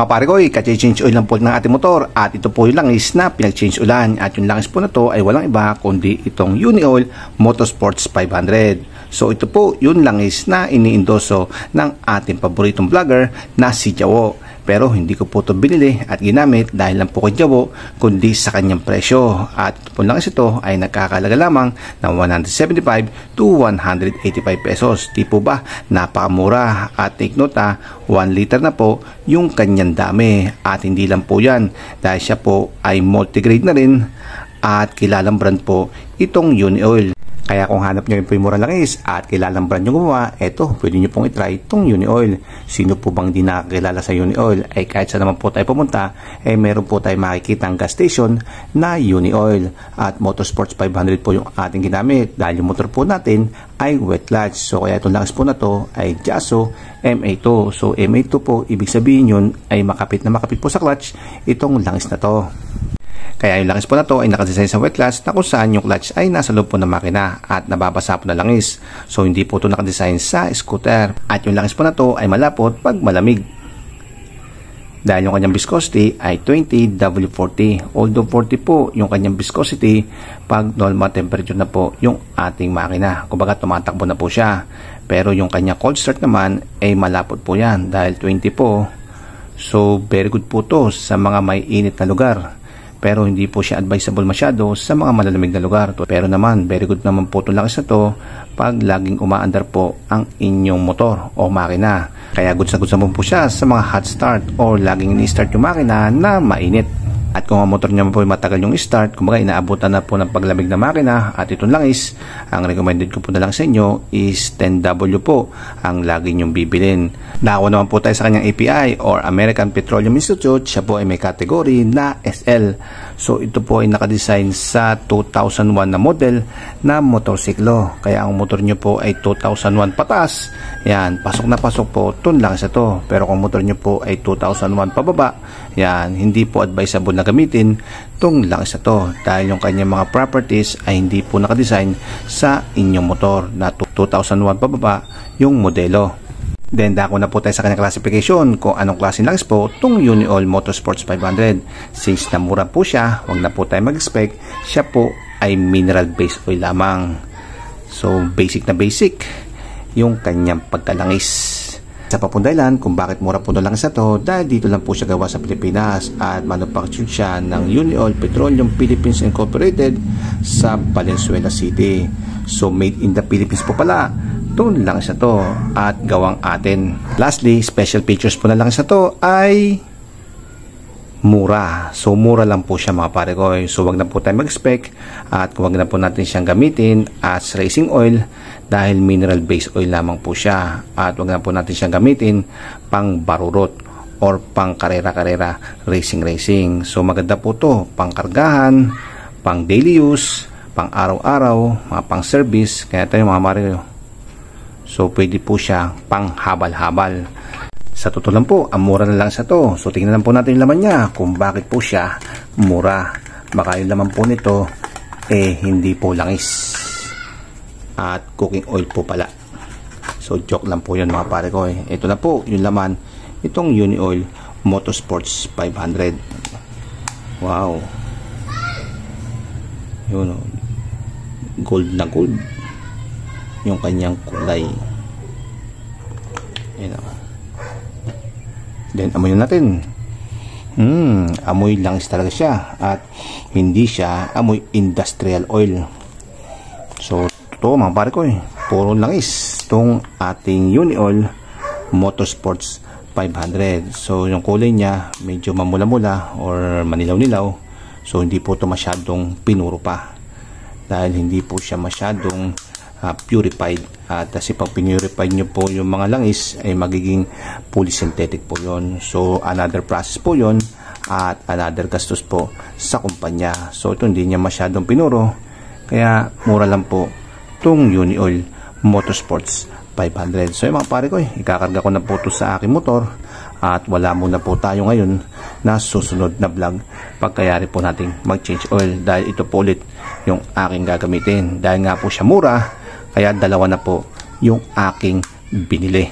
Pare ko, ka-change oil lang po ng ating motor at ito po yung langis na pinag-change ulan at yung langis po na to ay walang iba kundi itong Uni-Oil Motorsports 500. So ito po yung langis na iniindoso ng ating paboritong vlogger na si Jawo. Pero hindi ko po ito binili at ginamit dahil lang po kay Jawo kundi sa kanyang presyo. At ito po langis ito ay nagkakalaga lamang ng 175 to 185 pesos. Di po ba? Napakamura. At take note 1 liter na po yung kanyang dami. At hindi lang po yan dahil siya po ay multigrade na rin at kilalang brand po itong Uni-Oil. Kaya kung hanap nyo rin po yung murang langis at kilalang brand yung gumawa, eto, pwede nyo pong itry itong Uni-Oil. Sino po bang di nakakilala sa Uni-Oil? Ay kahit saan naman po tayo pumunta, meron po tayo makikita ang gas station na Uni-Oil. At Motorsports 500 po yung ating ginamit dahil yung motor po natin ay wet clutch. So kaya itong langis po na to ay Jaso MA2. So MA2 po, ibig sabihin yun ay makapit na makapit po sa clutch itong langis na to. Kaya yung langis po na to ay nakadesign sa wet clutch na kung saan yung clutch ay nasa loob po ng makina at nababasa po na langis. So hindi po ito nakadesign sa scooter. At yung langis po na to ay malapot pag malamig. Dahil yung kanyang viscosity ay 20 W40. Although 40 po yung kanyang viscosity pag normal temperature na po yung ating makina. Kumbaga tumatakbo na po siya. Pero yung kanyang cold start naman ay malapot po yan dahil 20 po. So very good po to sa mga may init na lugar. Pero hindi po siya advisable masyado sa mga malalamig na lugar. Pero naman, very good naman po itong langis na to pag laging umaandar po ang inyong motor o makina. Kaya good na po siya sa mga hot start o laging ini-start yung makina na mainit. At kung ang motor niya po matagal yung start, kumbaga inaabutan na po ng paglamig na makina at itong langis, ang recommended ko po na lang sa inyo is 10W po ang lagi nyong bibilin. Nakakuha naman po tayo sa kanyang API or American Petroleum Institute. Siya po ay may category na SL. So ito po ay nakadesign sa 2001 na model na motorsiklo. Kaya ang motor nyo po ay 2001 patas. Yan, pasok na pasok po itong langis na to. Pero kung motor nyo po ay 2001 pababa, yan, hindi po advisable na gamitin itong langis na to dahil yung kanyang mga properties ay hindi po nakadesign sa inyong motor na 2001 pababa yung modelo. Then dako na po tayo sa kanyang classification kung anong klase langis po itong Uni-Oil Motorsports 500. Since na mura po siya, wag na po tayo mag-expect, siya po ay mineral based oil lamang. So basic na basic yung kanyang pagkalangis. Sa papundahilan kung bakit mura po na langis na to dahil dito lang po siya gawa sa Pilipinas at manufactured siya ng Uni-Oil Petroleum Philippines Incorporated sa Valenzuela City. So made in the Philippines po pala itong langis na to at gawang atin. Lastly, special features po na langis na to ay mura. So mura lang po siya mga pare ko. So wag na po tayo mag-expect at wag na po natin siyang gamitin as racing oil dahil mineral based oil lamang po siya. At wag na po natin siyang gamitin pang barurot or pang karera-karera racing. So maganda po to pang kargahan, pang daily use, pang araw-araw, mga pang service. Kaya tayo mga pare ko. So pwede po siya pang habal-habal. Sa totoo lang po, ang mura na lang sa to. So tingnan lang po natin yung laman niya kung bakit po siya mura. Baka yung laman po nito hindi po langis at cooking oil po pala. So joke lang po yun mga pare ko. Ito na po yung laman itong Uni-Oil Motorsports 500. Wow, yun, gold na gold yung kanyang kulay. Ayan o. Then amoy natin. Amoy langis talaga siya at hindi siya amoy industrial oil. So ito mga pare ko puro langis itong ating Uni-Oil Motorsports 500. So yung kulay niya medyo mamula-mula or manilaw-nilaw. So hindi po ito masyadong pinuro pa dahil hindi po siya masyadong purified. At kasi pag pinurify nyo po yung mga langis ay magiging fully synthetic po yon. So another process po yon at another gastos po sa kumpanya. So ito hindi niya masyadong pinuro kaya mura lang po itong Uni-Oil Motorsports 500. So yung mga pare ko ikakarga ko na po ito sa aking motor at wala muna po tayo ngayon na susunod na vlog pagkayari po nating mag-change oil dahil ito po ulit yung aking gagamitin dahil nga po siya mura. Kaya dalawa na po yung aking binili.